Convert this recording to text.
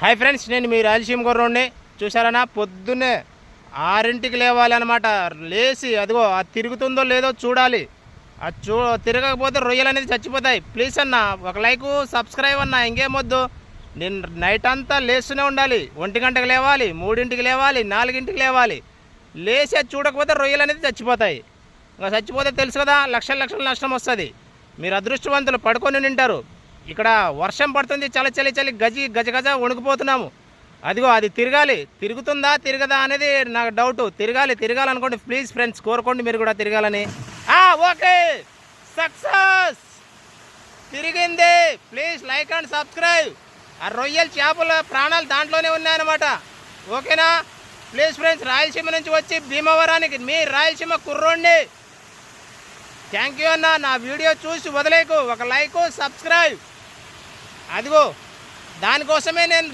Hi friends, నేను మీ రాయలసీమ గుర్రోడిని. చూసారనా, పొద్దున్నే 6ంటికి లేవాలన్నమాట. లేచి అదిగో అది తిరుగుతుందో లేదో చూడాలి. అది తిరగకపోతే రొయ్యలు అనేది చచ్చిపోతాయి. ప్లీజ్ అన్న ఒక లైక్, సబ్స్క్రైబ్ అన్న. ఇంకేమొద్దు, నేను నైట్ అంతా లేస్తూనే ఉండాలి. 1 గంటకు లేవాలి, 3ంటికి లేవాలి, 4ంటికి లేవాలి. లేచి అది చూడకపోతే రొయ్యలు అనేది చచ్చిపోతాయి. ఇంకా చచ్చిపోతే తెలుసు కదా, లక్షల లక్షల నష్టం వస్తుంది. మీరు అదృష్టవంతులు, పడుకొని నింటారు. ఇక్కడ వర్షం పడుతుంది, చలి చలి చలి గజ గజ వణుకుపోతున్నాము. అదిగో అది తిరగాలి. తిరుగుతుందా తిరగదా అనేది నాకు డౌట్. తిరగాలనుకోండి ప్లీజ్ ఫ్రెండ్స్, కోరుకోండి మీరు కూడా తిరగాలని. ఓకే, సక్సెస్, తిరిగింది. Please like and subscribe. ఆ రొయ్యలు చేపల ప్రాణాలు దాంట్లోనే ఉన్నాయన్నమాట. ఓకేనా? ప్లీజ్ ఫ్రెండ్స్, రాయలసీమ నుంచి వచ్చి భీమవరానికి మీ రాయలసీమ కుర్రోండి. థ్యాంక్ యూ అన్న. నా వీడియో చూసి వదిలేకు, ఒక లైక్, సబ్స్క్రైబ్. అదిగో దానికోసమే నేను